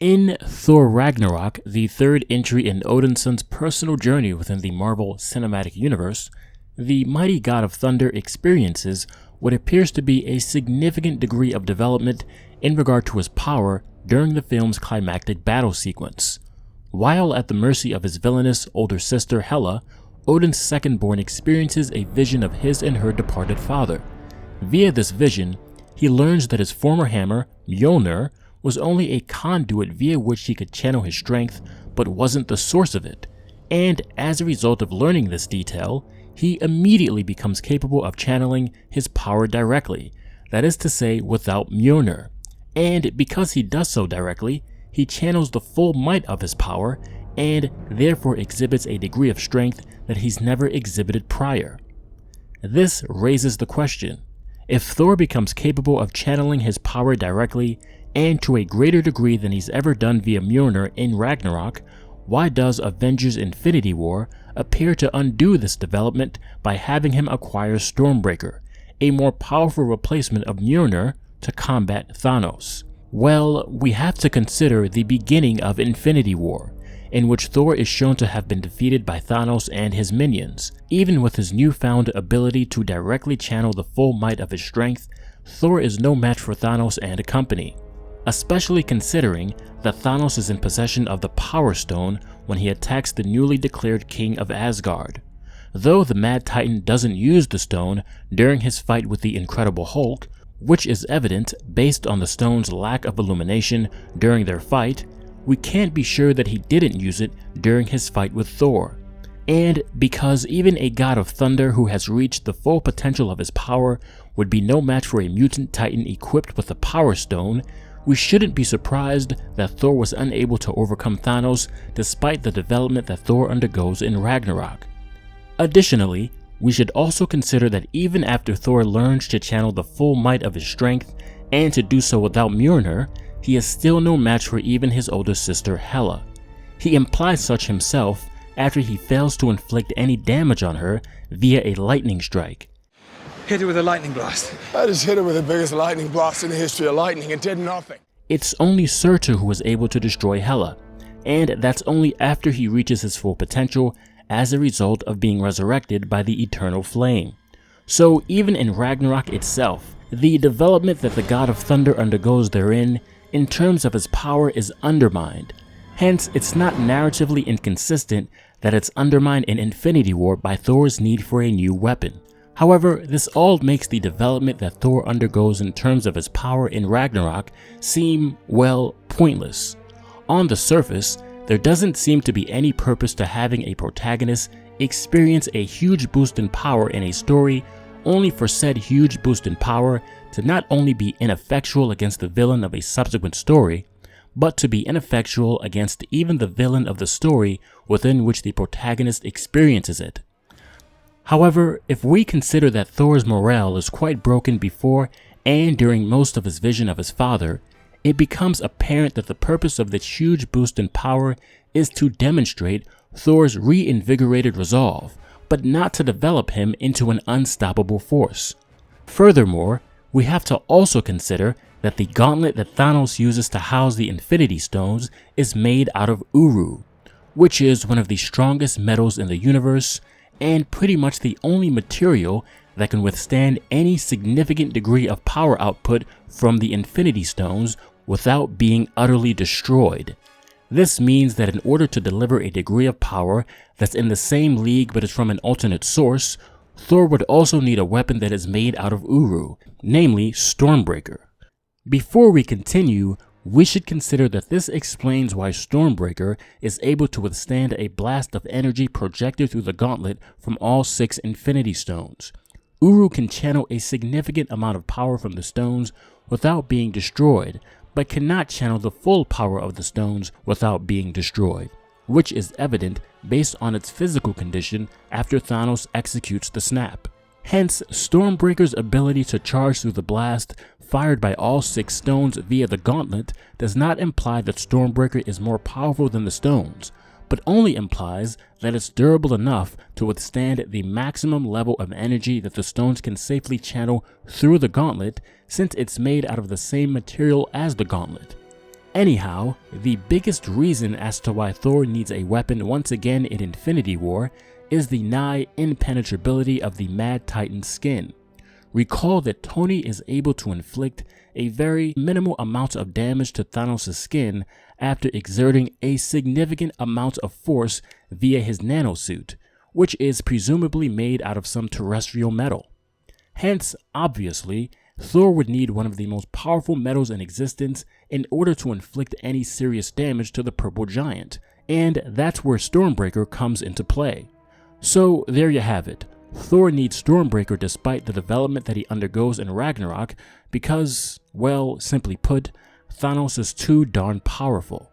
In Thor Ragnarok, the third entry in Odin's personal journey within the Marvel Cinematic Universe, the mighty god of thunder experiences what appears to be a significant degree of development in regard to his power during the film's climactic battle sequence. While at the mercy of his villainous older sister Hela, Odin's second-born experiences a vision of his and her departed father. Via this vision, he learns that his former hammer, Mjolnir, was only a conduit via which he could channel his strength, but wasn't the source of it. And as a result of learning this detail, he immediately becomes capable of channeling his power directly, that is to say, without Mjolnir. And because he does so directly, he channels the full might of his power, and therefore exhibits a degree of strength that he's never exhibited prior. This raises the question: if Thor becomes capable of channeling his power directly, and to a greater degree than he's ever done via Mjolnir in Ragnarok, why does Avengers Infinity War appear to undo this development by having him acquire Stormbreaker, a more powerful replacement of Mjolnir, to combat Thanos? Well, we have to consider the beginning of Infinity War, in which Thor is shown to have been defeated by Thanos and his minions. Even with his newfound ability to directly channel the full might of his strength, Thor is no match for Thanos and company, especially considering that Thanos is in possession of the Power Stone when he attacks the newly declared King of Asgard. Though the Mad Titan doesn't use the stone during his fight with the Incredible Hulk, which is evident based on the stone's lack of illumination during their fight, we can't be sure that he didn't use it during his fight with Thor. And because even a god of thunder who has reached the full potential of his power would be no match for a mutant titan equipped with the Power Stone, we shouldn't be surprised that Thor was unable to overcome Thanos despite the development that Thor undergoes in Ragnarok. Additionally, we should also consider that even after Thor learns to channel the full might of his strength, and to do so without Mjolnir, he is still no match for even his older sister Hela. He implies such himself after he fails to inflict any damage on her via a lightning strike. Hit her with a lightning blast. I just hit her with the biggest lightning blast in the history of lightning. It did nothing. It's only Surtur who was able to destroy Hela, and that's only after he reaches his full potential as a result of being resurrected by the eternal flame. So even in Ragnarok itself, the development that the god of thunder undergoes therein, in terms of his power, is undermined. Hence, it's not narratively inconsistent that it's undermined in Infinity War by Thor's need for a new weapon. However, this all makes the development that Thor undergoes in terms of his power in Ragnarok seem, well, pointless. On the surface, there doesn't seem to be any purpose to having a protagonist experience a huge boost in power in a story, only for said huge boost in power to not only be ineffectual against the villain of a subsequent story, but to be ineffectual against even the villain of the story within which the protagonist experiences it. However, if we consider that Thor's morale is quite broken before and during most of his vision of his father, it becomes apparent that the purpose of this huge boost in power is to demonstrate Thor's reinvigorated resolve, but not to develop him into an unstoppable force. Furthermore, we have to also consider that the gauntlet that Thanos uses to house the Infinity Stones is made out of Uru, which is one of the strongest metals in the universe, and pretty much the only material that can withstand any significant degree of power output from the Infinity Stones without being utterly destroyed. This means that in order to deliver a degree of power that's in the same league but is from an alternate source, Thor would also need a weapon that is made out of Uru, namely Stormbreaker. Before we continue, we should consider that this explains why Stormbreaker is able to withstand a blast of energy projected through the gauntlet from all 6 Infinity Stones. Uru can channel a significant amount of power from the stones without being destroyed, but cannot channel the full power of the stones without being destroyed, which is evident based on its physical condition after Thanos executes the snap. Hence, Stormbreaker's ability to charge through the blast fired by all 6 stones via the gauntlet does not imply that Stormbreaker is more powerful than the stones, but only implies that it's durable enough to withstand the maximum level of energy that the stones can safely channel through the gauntlet, since it's made out of the same material as the gauntlet. Anyhow, the biggest reason as to why Thor needs a weapon once again in Infinity War is the nigh impenetrability of the Mad Titan's skin. Recall that Tony is able to inflict a very minimal amount of damage to Thanos' skin after exerting a significant amount of force via his nanosuit, which is presumably made out of some terrestrial metal. Hence, obviously, Thor would need one of the most powerful metals in existence in order to inflict any serious damage to the purple giant, and that's where Stormbreaker comes into play. So there you have it. Thor needs Stormbreaker despite the development that he undergoes in Ragnarok because, well, simply put, Thanos is too darn powerful.